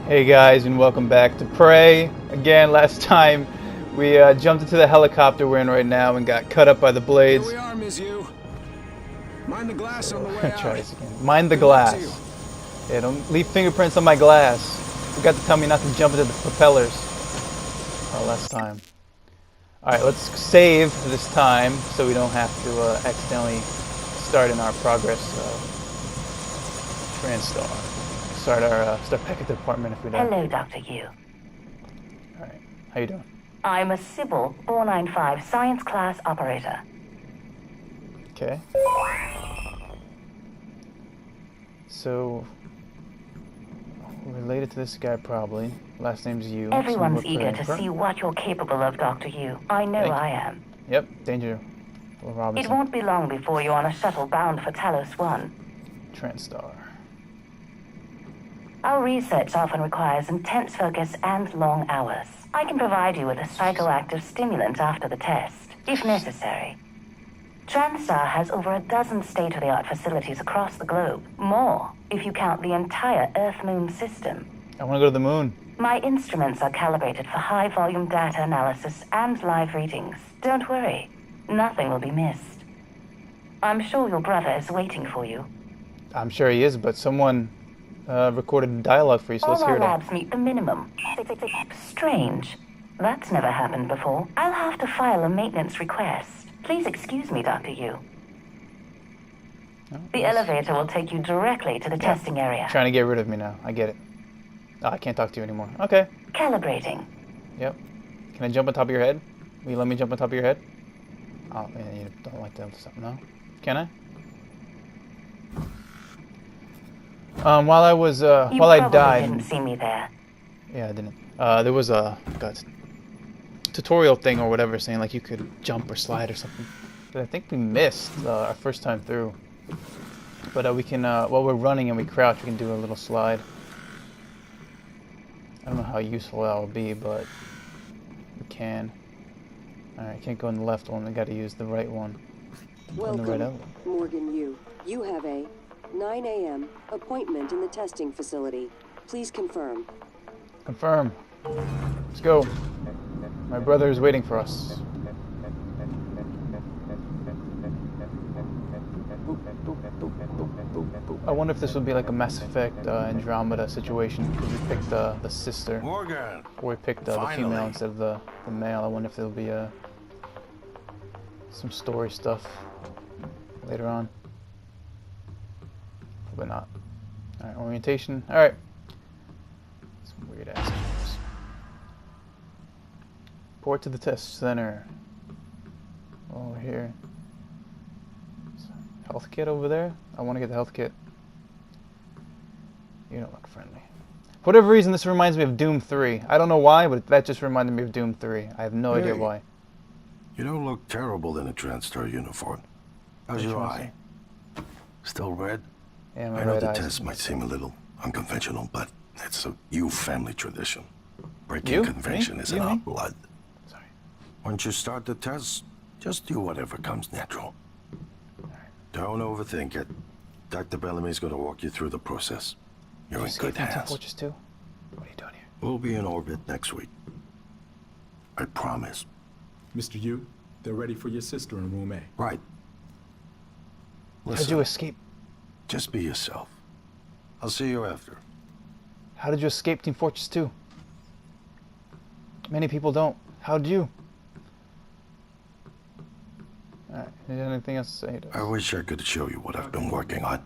Hey guys, and welcome back to Prey. Again, last time we jumped into the helicopter we're in right now and got cut up by the blades. Here we are, Ms. Yu. Mind the glass on the way out. Try this again. Mind the glass. Yeah, don't leave fingerprints on my glass. Forgot to tell me not to jump into the propellers. Last time. Alright, let's save this time so we don't have to accidentally start in our progress Transtar. Start back at the department if we don't. Hello, Dr. Yu. Alright, how you doing? I'm a Sybil 495 science class operator. Okay. So, related to this guy probably. Last name's Yu. Everyone's eager to see what you're capable of, Dr. Yu. I know I am. Yep, Danger. Robinson. It won't be long before you're on a shuttle bound for Talos 1. Transtar. Our research often requires intense focus and long hours. I can provide you with a psychoactive stimulant after the test, if necessary. Transtar has over a dozen state-of-the-art facilities across the globe. More, if you count the entire Earth-Moon system. I want to go to the moon. My instruments are calibrated for high-volume data analysis and live readings. Don't worry, nothing will be missed. I'm sure your brother is waiting for you. I'm sure he is, but someone recorded dialogue for you, so let's hear it. All our labs meet the minimum. Strange. That's never happened before. I'll have to file a maintenance request. Please excuse me, Dr. Yu. The elevator will take you directly to the testing area. Trying to get rid of me now. I get it. Oh, I can't talk to you anymore. Okay. Calibrating. Yep. Can I jump on top of your head? Will you let me jump on top of your head? Oh, man, you don't like that something, no? Can I? While I was, while I died... You didn't see me there. Yeah, I didn't. There was a tutorial thing or whatever saying like you could jump or slide or something. But I think we missed our first time through. But we can, while we're running and we crouch, we can do a little slide. I don't know how useful that will be, but we can. Alright, can't go in the left one, I gotta use the right one. Welcome, Morgan Yu. You have a 9 a.m. appointment in the testing facility. Please confirm. Confirm. Let's go. My brother is waiting for us. I wonder if this would be like a Mass Effect Andromeda situation, because we picked the sister. Morgan. Or we picked the female instead of the male. I wonder if there'll be some story stuff later on. Probably not. Alright, orientation. Alright. Some weird ass names. Report to the test center. Over here. Health kit over there? I want to get the health kit. You don't look friendly. For whatever reason, this reminds me of Doom 3. I don't know why, but that just reminded me of Doom 3. I have no idea why. You don't look terrible in a Transtar uniform. How's your eye? Still red? Yeah, my I know right the eye's test might seem a little unconventional, but it's a Yu family tradition. Breaking convention is in our blood. Sorry. Once you start the test, just do whatever comes natural. Don't overthink it. Dr. Bellamy's going to walk you through the process. You're in good hands. Fortress 2? What are you doing here? We'll be in orbit next week. I promise. Mr. Yu, they're ready for your sister in room A. Right. How did you escape? Just be yourself. I'll see you after. How did you escape Team Fortress 2? Many people don't. How did you? Alright, anything else to say? I wish I could show you what I've been working on.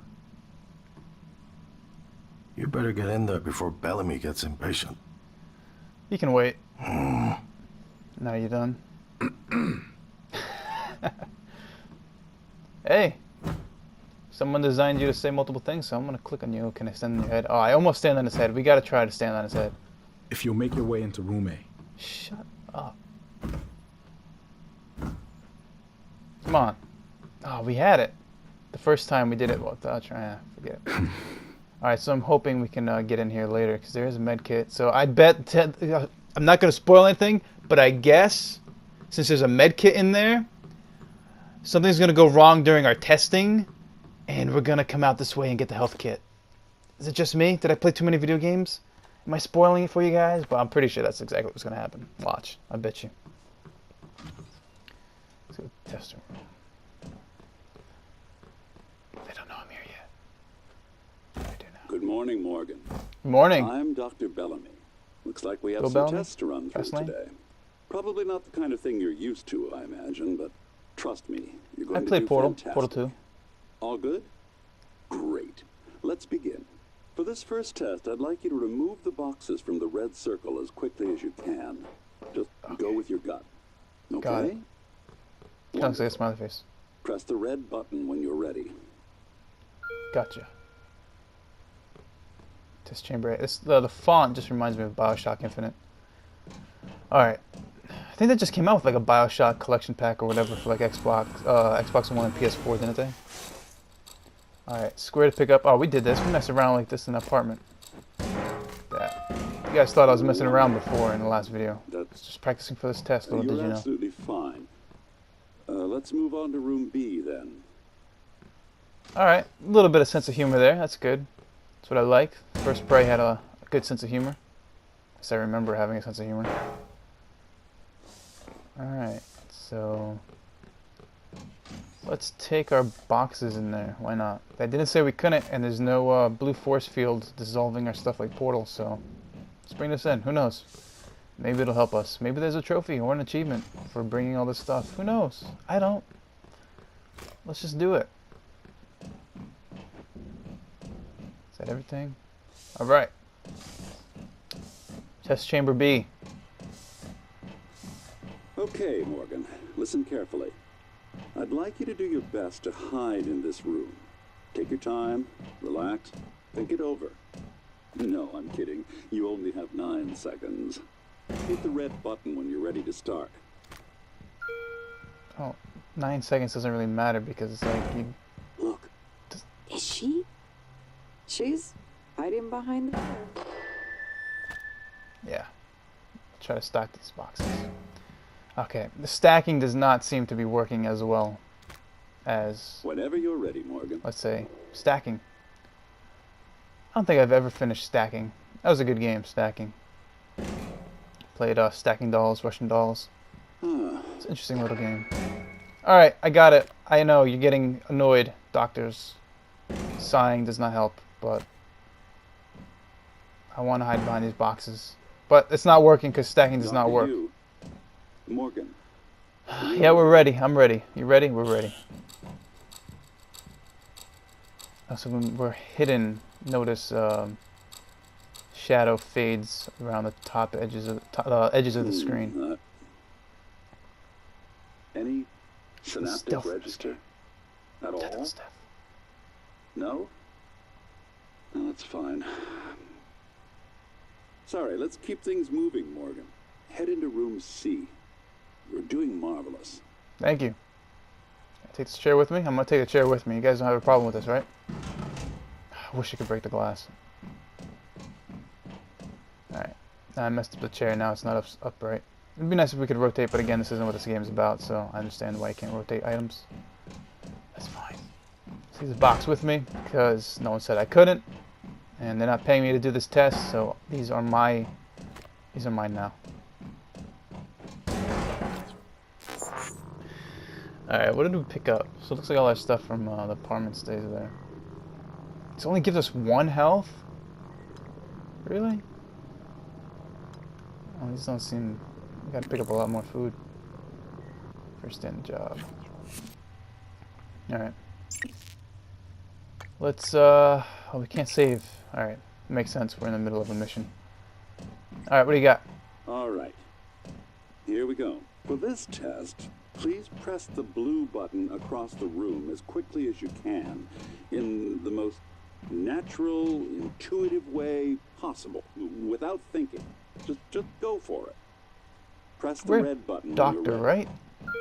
You better get in there before Bellamy gets impatient. You can wait. Now you done? Hey! Someone designed you to say multiple things, so I'm gonna click on you. Can I stand on your head? Oh, I almost stand on his head. We gotta try to stand on his head. If you'll make your way into room A. Shut up. Come on. Oh, we had it. The first time we did it. Well, I'll try. Forget it. Alright, so I'm hoping we can get in here later, because there is a med kit. So I bet... I'm not going to spoil anything, but I guess, since there's a med kit in there, something's going to go wrong during our testing, and we're going to come out this way and get the health kit. Is it just me? Did I play too many video games? Am I spoiling it for you guys? But I'm pretty sure that's exactly what's going to happen. Watch. I bet you. Let's go to the test room. They don't know I'm here yet. I do now. Good morning, Morgan. Good morning. I'm Dr. Bellamy. Looks like we have Bill some Bellamy? tests to run through Fast lane? today. Probably not the kind of thing you're used to, I imagine, but trust me, you're I going to played do Portal. fantastic. Portal 2. All good? Great. Let's begin. For this first test, I'd like you to remove the boxes from the red circle as quickly as you can. Just go with your gut. Okay? Got it. Kind of looks like a smiley face. Press the red button when you're ready. Gotcha. Test chamber. The font just reminds me of Bioshock Infinite. Alright. I think they just came out with like a Bioshock collection pack or whatever for like Xbox One and PS4, didn't they? Alright, square to pick up. Oh, we did this. We messed around like this in the apartment. That. You guys thought I was messing around before in the last video. That's Just practicing for this test, little did You're you know. absolutely fine. Let's move on to room B then. Alright, a little bit of sense of humor there. That's good. That's what I like. First Prey had a good sense of humor. At least I remember having a sense of humor. Alright, so let's take our boxes in there. Why not? They didn't say we couldn't, and there's no blue force field dissolving our stuff like Portal, so let's bring this in. Who knows? Maybe it'll help us. Maybe there's a trophy or an achievement for bringing all this stuff. Who knows? I don't. Let's just do it. Is that everything? Alright. Test chamber B. Okay, Morgan, listen carefully. I'd like you to do your best to hide in this room. Take your time, relax, think it over. No, I'm kidding. You only have 9 seconds. Hit the red button when you're ready to start. Oh, 9 seconds doesn't really matter because it's like you. Look. Is she? She's hiding behind the door. Yeah. Try to stack these boxes. Okay, the stacking does not seem to be working as well as, Whenever you're ready, Morgan. let's say, stacking. I don't think I've ever finished stacking. That was a good game, stacking. Played Stacking Dolls, Russian Dolls. It's an interesting little game. Alright, I got it. I know, you're getting annoyed, doctors. Sighing does not help, but I want to hide behind these boxes. But it's not working because stacking does not Dr. work. Yu. Morgan. Yeah, we're ready. I'm ready. You ready? We're ready. So when we're hidden, notice shadow fades around the top edges of the screen. Any synaptic Stealth register? At all? Death stuff. No? No, that's fine. Sorry, let's keep things moving, Morgan. Head into room C. You're doing marvelous. Thank you. Take this chair with me? I'm gonna take the chair with me. You guys don't have a problem with this, right? I wish I could break the glass. Alright. I messed up the chair, now it's not upright. It'd be nice if we could rotate, but again, this isn't what this game's about, so I understand why I can't rotate items. That's fine. Take this box with me, because no one said I couldn't. And they're not paying me to do this test, so these are mine now. Alright, what did we pick up? So it looks like all our stuff from the apartment stays there. This only gives us 1 health? Really? Oh, these don't seem... We gotta pick up a lot more food. First in job. Alright. Let's, oh, we can't save. Alright, makes sense. We're in the middle of a mission. Alright, what do you got? All right. Here we go. For this test, please press the blue button across the room as quickly as you can in the most natural, intuitive way possible, without thinking. Just go for it. Press the We're red button. when Doctor, you're ready. right?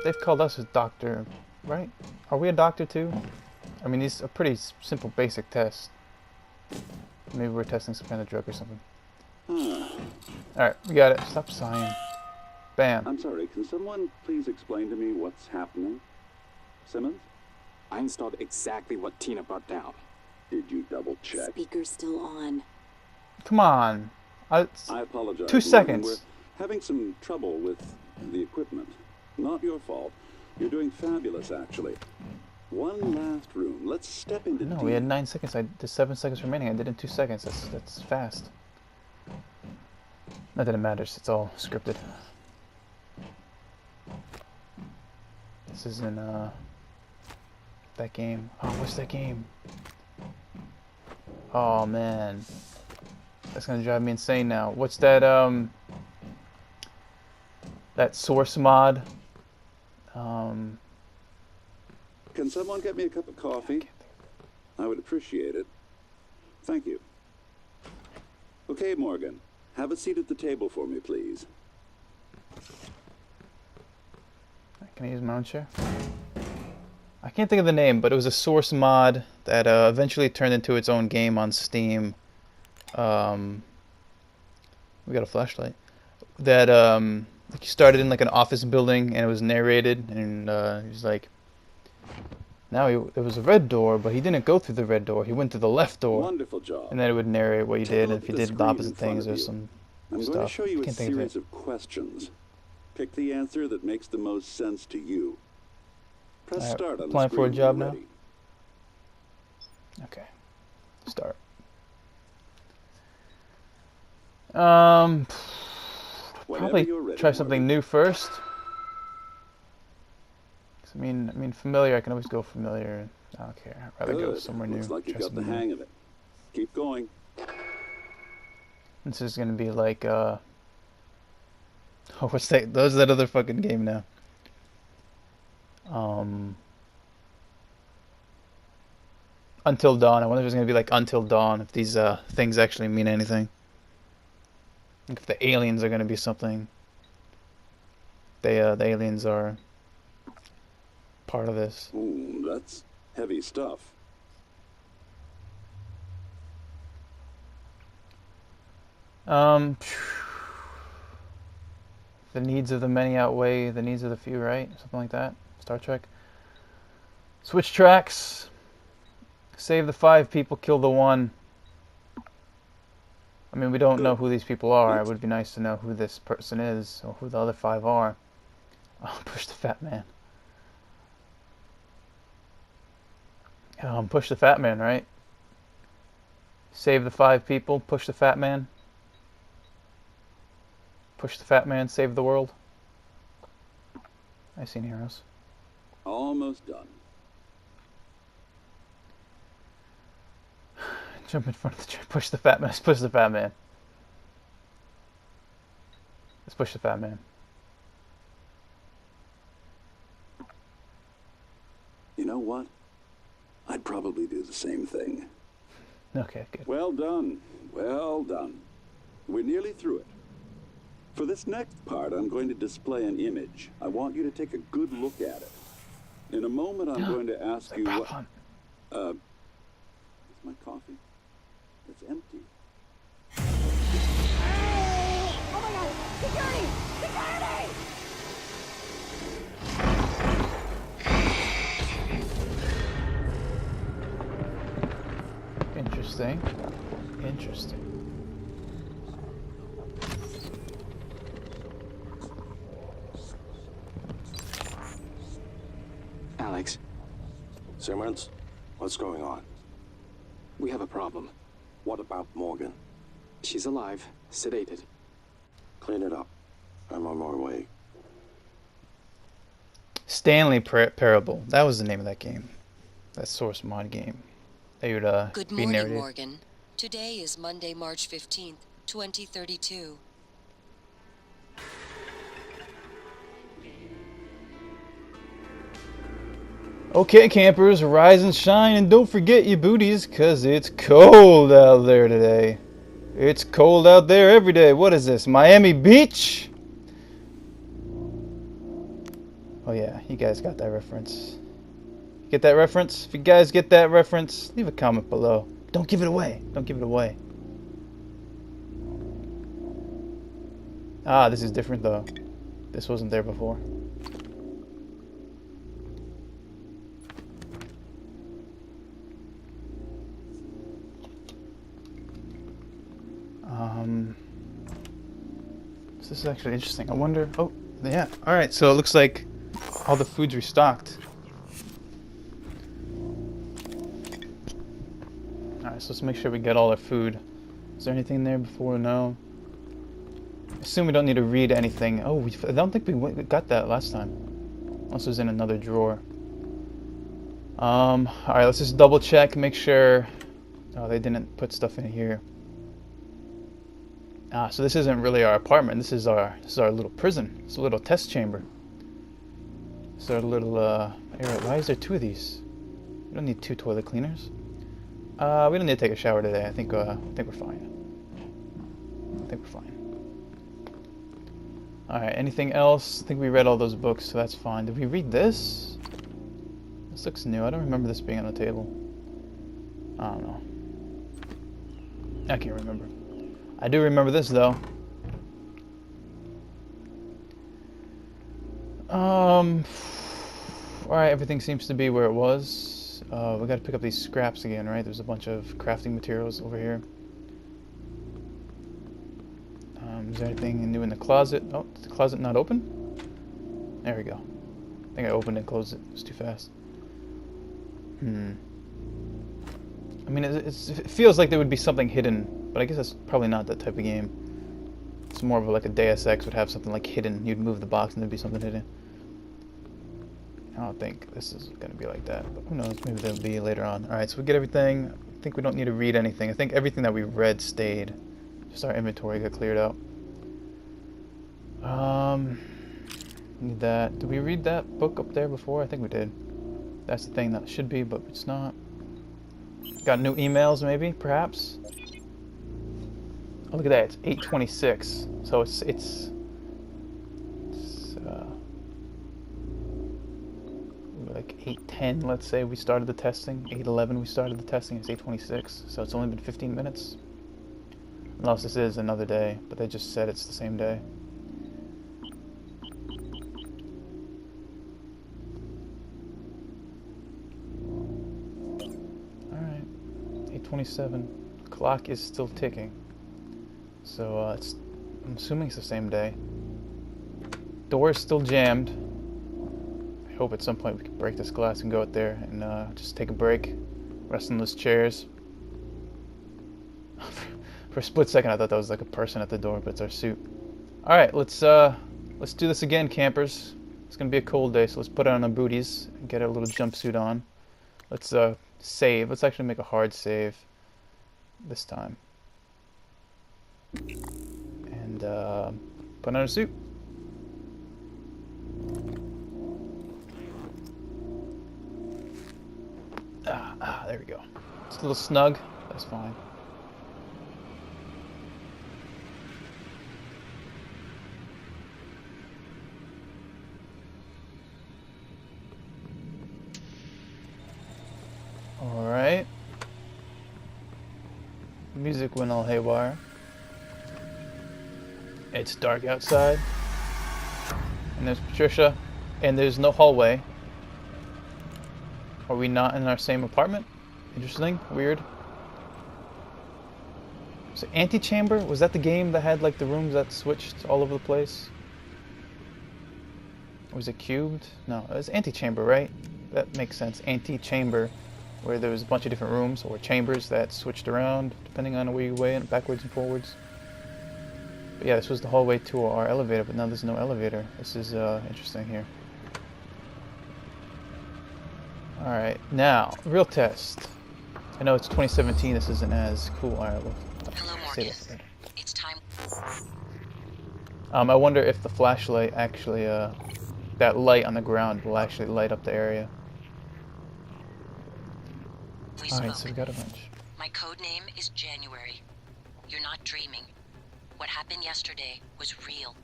They've called us a doctor, right? Are we a doctor too? I mean, these are pretty simple, basic tests. Maybe we're testing some kind of drug or something. Alright, we got it. Stop sighing. Bam. I'm sorry, can someone please explain to me what's happening? Simmons? I installed exactly what Tina brought down. Did you double check? Speaker's still on. Come on. I apologize. 2 Morgan. seconds. We're having some trouble with the equipment. Not your fault. You're doing fabulous, actually. One last room. Let's step into No, D. we had 9 seconds. There's 7 seconds remaining. I did it in 2 seconds. That's fast. Not that it matters. It's all scripted. This isn't that game. Oh, what's that game? Oh man, that's gonna drive me insane now. What's that that source mod? Can someone get me a cup of coffee? I would appreciate it. Thank you. Okay, Morgan. Have a seat at the table for me, please. Can I use my own chair? I can't think of the name, but it was a source mod that eventually turned into its own game on Steam. We got a flashlight. That like you started in like an office building and it was narrated, and he was like, now it was a red door, but he didn't go through the red door. He went through the left door. Wonderful job. And then it would narrate what you Take a did, and look if you at the did the screen opposite in front things of or you. some I'm stuff. going to show you I a can't think of series it. of questions. Pick the answer that makes the most sense to you. Press Alright, start on the applying screen for a when job you're now? ready. Okay. Start. Whenever Probably you're ready, try something Morgan. new first. 'Cause I mean, familiar. I can always go familiar. I don't care. I'd rather go Good. somewhere new. Looks like you try got the something new. hang of it. Keep going. This is gonna be like oh, what's that? Those that other fucking game now. Until Dawn. I wonder if it's gonna be like Until Dawn. If these things actually mean anything. Like if the aliens are gonna be something. The aliens are part of this. Ooh, that's heavy stuff. The needs of the many outweigh the needs of the few, right? Something like that. Star Trek. Switch tracks. Save the 5 people, kill the 1. I mean, we don't know who these people are. It would be nice to know who this person is, or who the other 5 are. Oh, push the fat man. Push the fat man, right? Save the 5 people, push the fat man. Push the fat man, save the world. I've seen heroes. Almost done. Jump in front of the train. Push the fat man. Let's push the fat man. Let's push the fat man. You know what? I'd probably do the same thing. Okay, good. Well done. Well done. We're nearly through it. For this next part, I'm going to display an image. I want you to take a good look at it. In a moment, I'm going to ask you what... Is my coffee? It's empty. Oh my god! Security! Security! Interesting. Interesting. Alex, Simmons, what's going on? we have a problem. What about Morgan? She's alive, sedated. Clean it up. I'm on my way. Stanley Parable. That was the name of that game. That source mod game. They would Good be morning, narrated. Morgan. Today is Monday, March 15th, 2032. Okay, campers, rise and shine, and don't forget your booties, 'cause it's cold out there today. It's cold out there every day. What is this, Miami Beach? Oh yeah, you guys got that reference. Get that reference? If you guys get that reference, leave a comment below. Don't give it away. Don't give it away. Ah, this is different though. This wasn't there before. This is actually interesting. I wonder... Oh, yeah. Alright, so it looks like all the food's restocked. Alright, so let's make sure we get all our food. Is there anything there before? No. I assume we don't need to read anything. Oh, I don't think we got that last time. Unless it was in another drawer. Alright, let's just double check, make sure... Oh, they didn't put stuff in here. Ah, so this isn't really our apartment. This is our little prison. It's a little test chamber. It's our little area. Why is there 2 of these? We don't need 2 toilet cleaners. We don't need to take a shower today. I think we're fine. I think we're fine. Alright, anything else? I think we read all those books, so that's fine. Did we read this? This looks new. I don't remember this being on the table. I don't know. I can't remember. I do remember this, though. Alright, everything seems to be where it was. We gotta pick up these scraps again, right? There's a bunch of crafting materials over here. Is there anything new in the closet? Oh, is the closet not open? There we go. I think I opened and closed it. It was too fast. I mean, it feels like there would be something hidden, but I guess that's probably not that type of game. It's more of like a Deus Ex would have something like hidden. You'd move the box and there'd be something hidden. I don't think this is going to be like that, but who knows? Maybe there'll be later on. Alright, so we get everything. I think we don't need to read anything. I think everything that we read stayed. Just our inventory got cleared out. Need that. Did we read that book up there before? I think we did. That's the thing that should be, but it's not. Got new emails, maybe, perhaps. Oh, look at that! It's 8:26. So it's like 8:10. Let's say we started the testing. 8:11 we started the testing. It's 8:26. So it's only been 15 minutes. Unless this is another day, but they just said it's the same day. Alright. 8:27. Clock is still ticking. So I'm assuming it's the same day. Door is still jammed. I hope at some point we can break this glass and go out there and just take a break. Rest in those chairs. For a split second I thought that was like a person at the door, but it's our suit. Alright, let's do this again, campers. It's gonna be a cold day, so let's put on our booties and get our little jumpsuit on. Let's save. Let's actually make a hard save this time. And put on our suit. There we go. It's a little snug. That's fine. Alright. Music went all haywire. It's dark outside. And there's Patricia. And there's no hallway. Are we not in our same apartment? Interesting. Weird. So Antechamber? Was that the game that had like the rooms that switched all over the place? Or was it cubed? No, it was Antechamber, right? That makes sense. Antechamber, where there was a bunch of different rooms or chambers that switched around depending on where you went, backwards and forwards. But yeah, this was the hallway to our elevator, but now there's no elevator. This is interesting here. Alright, now, real test. I know it's 2017, this isn't as cool. Alright, we'll say that. It's time. I wonder if the flashlight actually, that light on the ground will actually light up the area. Alright, so we got a bunch. My code name is January. You're not dreaming. What happened yesterday was real.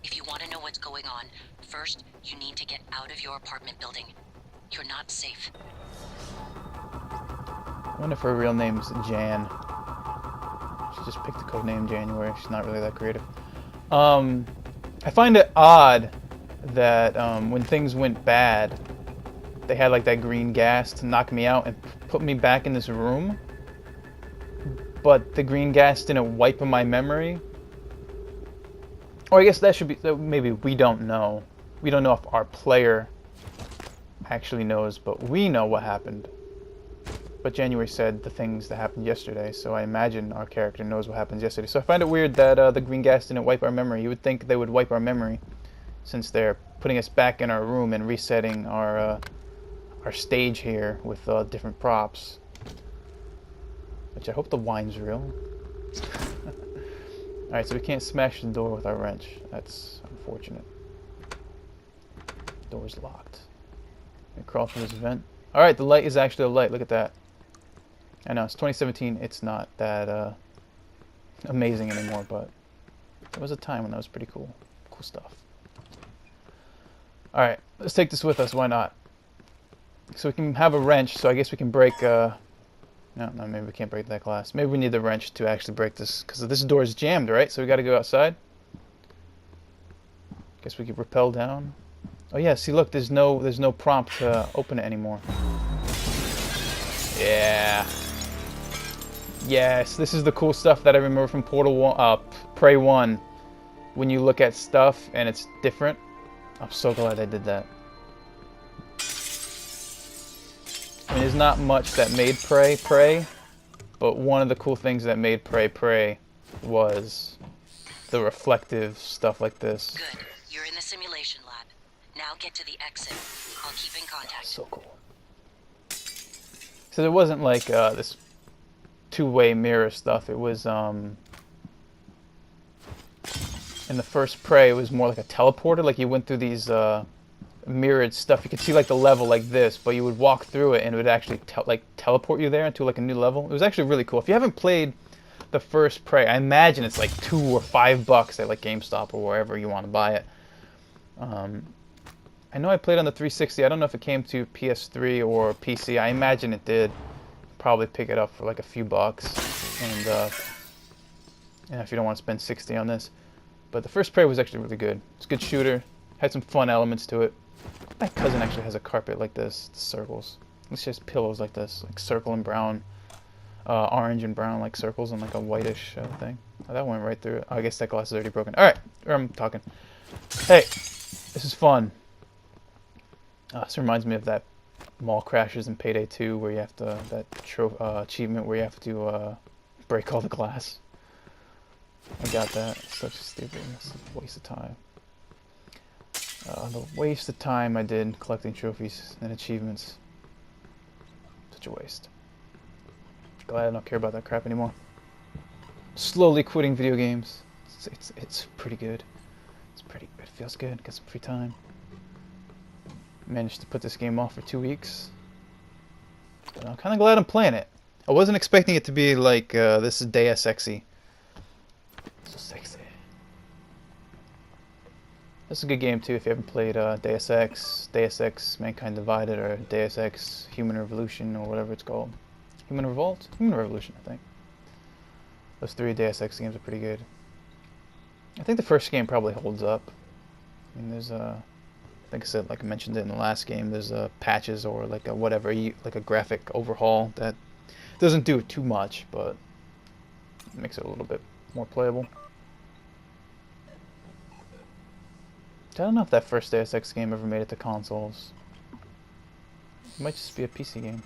If you want to know what's going on, first, you need to get out of your apartment building. You're not safe. I wonder if her real name's Jan. She just picked the code name January. She's not really that creative. I find it odd that when things went bad, they had like that green gas to knock me out and put me back in this room. But the green gas didn't wipe my memory. Or I guess that should be, maybe we don't know. We don't know if our player actually knows, but we know what happened. But January said the things that happened yesterday, so I imagine our character knows what happened yesterday. So I find it weird that the green gas didn't wipe our memory. You would think they would wipe our memory, since they're putting us back in our room and resetting our stage here with different props. Which I hope the wine's real. Alright, so we can't smash the door with our wrench. That's unfortunate. Door's locked. Can we crawl through this vent? Alright, the light is actually a light. Look at that. I know, it's 2017. It's not that amazing anymore, but there was a time when that was pretty cool. Cool stuff. Alright, let's take this with us. Why not? So we can have a wrench, so I guess we can break... No, maybe we can't break that glass. Maybe we need the wrench to actually break this, because this door is jammed, right? So we got to go outside. Guess we could rappel down. Oh yeah, see, look, there's no prompt to open it anymore. Yeah. Yes, this is the cool stuff that I remember from Portal 1, Prey 1. When you look at stuff and it's different. I'm so glad I did that. I mean, there's not much that made Prey, but one of the cool things that made Prey was the reflective stuff like this. Good. You're in the simulation lab. Now get to the exit. I'll keep in contact. So cool. So there wasn't like this two-way mirror stuff. It was in the first Prey, it was more like a teleporter. Like you went through these mirrored stuff. You could see like the level like this, but you would walk through it and it would actually teleport you there into like a new level. It was actually really cool. If you haven't played the first Prey, I imagine it's like $2 or $5 at like GameStop or wherever you want to buy it. I know I played on the 360. I don't know if it came to PS3 or PC. I imagine it did. Probably pick it up for like a few bucks, and if you don't want to spend 60 on this. But the first Prey was actually really good. It's a good shooter. Had some fun elements to it. My cousin actually has a carpet like this, the circles. It's just pillows like this, like circle and brown, orange and brown like circles and like a whitish thing. Oh, that went right through it. Oh, I guess that glass is already broken. All right, I'm talking. Hey, this is fun. This reminds me of that mall crashes in Payday 2 where you have to, achievement where you have to break all the glass. I got that. It's such a stupidness. Waste of time. The waste of time I did collecting trophies and achievements. Such a waste. Glad I don't care about that crap anymore. Slowly quitting video games. It's pretty good. It feels good. Got some free time. Managed to put this game off for 2 weeks. But I'm kind of glad I'm playing it. I wasn't expecting it to be like this is Deus Ex-y. So sexy. This is a good game too if you haven't played Deus Ex, Mankind Divided, or Deus Ex Human Revolution, or whatever it's called. Human Revolt? Human Revolution, I think. Those 3 Deus Ex games are pretty good. I think the first game probably holds up. I mean, there's I think I said, like I mentioned it in the last game, there's patches or like a whatever, like a graphic overhaul that doesn't do too much, but it makes it a little bit more playable. I don't know if that first Deus Ex game ever made it to consoles. It might just be a PC game.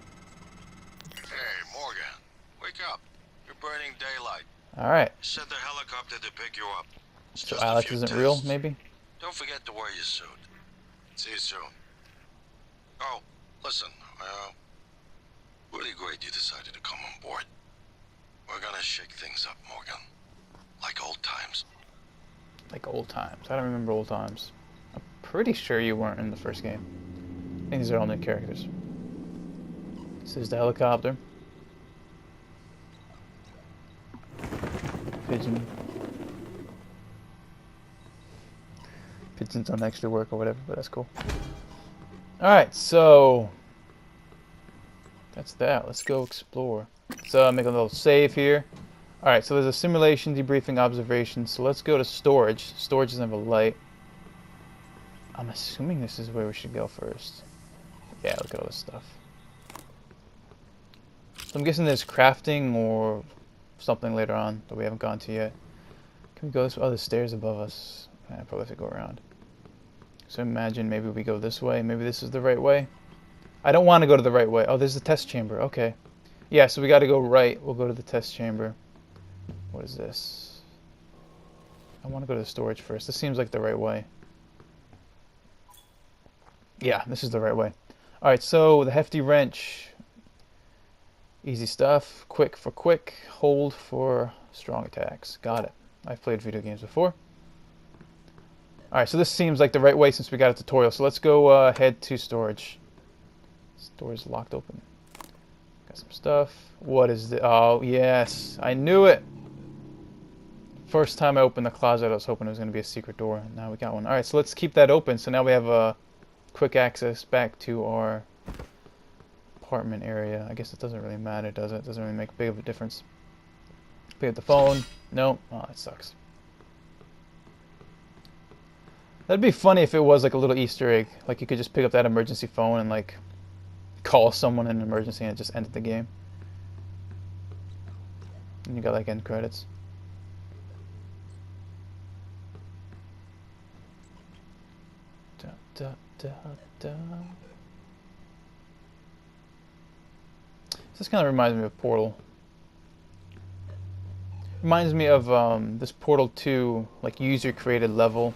Hey, Morgan, wake up. You're burning daylight. Alright. Send the helicopter to pick you up. It's So just a Alex few isn't tests. real, maybe? Don't forget to wear your suit. See you soon. Oh, listen, really great you decided to come on board. We're gonna shake things up, Morgan. Like old times. Like old times. I don't remember old times. I'm pretty sure you weren't in the first game. I think these are all new characters. This is the helicopter. Pigeon. Pigeons don't actually work or whatever, but that's cool. Alright, so that's that. Let's go explore. So make a little save here. Alright, so there's a simulation, debriefing, observation. So let's go to storage. Storage doesn't have a light. I'm assuming this is where we should go first. Yeah, look at all this stuff. So I'm guessing there's crafting or something later on that we haven't gone to yet. Can we go this way? Oh, there's stairs above us. I probably have to go around. So imagine maybe we go this way. Maybe this is the right way. I don't want to go to the right way. Oh, there's the test chamber. Okay. Yeah, so we got to go right. We'll go to the test chamber. What is this? I want to go to the storage first. This seems like the right way. Yeah, this is the right way. Alright, so the hefty wrench. Easy stuff. Quick for quick. Hold for strong attacks. Got it. I've played video games before. Alright, so this seems like the right way since we got a tutorial. So let's go head to storage. This door's locked open. Got some stuff. What is this? Oh, yes. I knew it. First time I opened the closet, I was hoping it was going to be a secret door. Now we got one. Alright, so let's keep that open. So now we have quick access back to our apartment area. I guess it doesn't really matter, does it? It doesn't really make big of a difference. Pick up the phone. Nope. Oh, that sucks. That'd be funny if it was like a little Easter egg. Like you could just pick up that emergency phone and like call someone in an emergency and it just ended the game. And you got like end credits. Da, da, da, da. This kind of reminds me of Portal. Reminds me of this Portal 2 like user created level.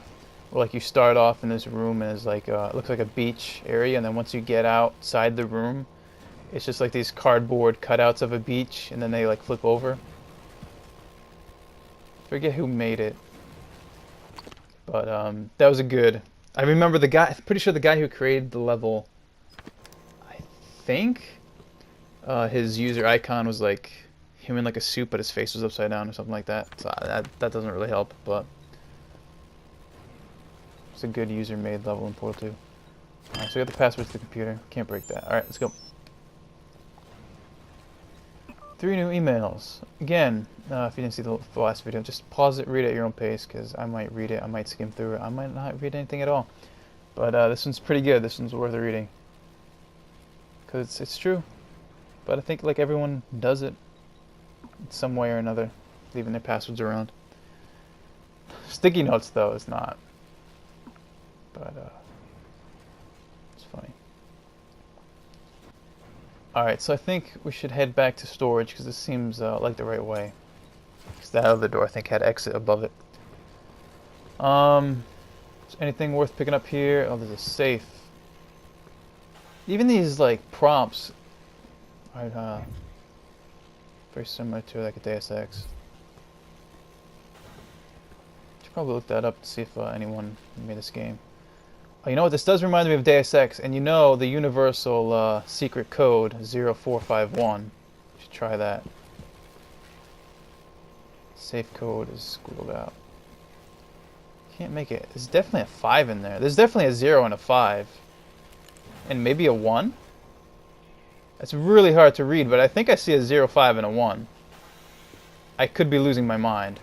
Like you start off in this room and it's like it looks like a beach area, and then once you get outside the room, it's just like these cardboard cutouts of a beach, and then they like flip over. Forget who made it, but that was a good. I remember the guy. I'm pretty sure the guy who created the level. I think his user icon was like him in like a suit, but his face was upside down or something like that. So that doesn't really help, but. It's a good user-made level in Portal 2. Alright, so we got the password to the computer. Can't break that. Alright, let's go. 3 new emails. Again, if you didn't see the last video, just pause it, read it at your own pace, because I might read it, I might skim through it, I might not read anything at all. But this one's pretty good. This one's worth reading. Because it's true. But I think like everyone does it in some way or another, leaving their passwords around. Sticky notes, though, is not. But it's funny. Alright, so I think we should head back to storage because this seems like the right way. Because that other door I think had exit above it. Is anything worth picking up here? Oh, there's a safe. Even these like prompts are very similar to like a Deus Ex. Should probably look that up to see if anyone made this game. Oh, you know what? This does remind me of Deus Ex, and you know the universal secret code 0451. You should try that. Safe code is squiggled out. Can't make it. There's definitely a 5 in there. There's definitely a 0 and a 5. And maybe a 1? It's really hard to read, but I think I see a 0, 5, and a 1. I could be losing my mind.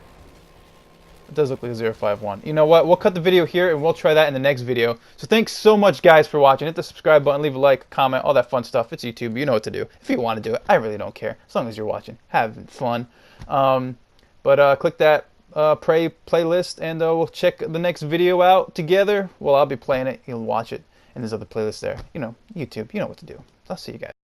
It does look like a 051. You know what? We'll cut the video here and we'll try that in the next video. So thanks so much, guys, for watching. Hit the subscribe button, leave a like, comment, all that fun stuff. It's YouTube. You know what to do. If you want to do it, I really don't care. As long as you're watching. Having fun. Click that playlist and we'll check the next video out together. Well, I'll be playing it. You'll watch it. And there's other playlists there. You know, YouTube. You know what to do. I'll see you guys.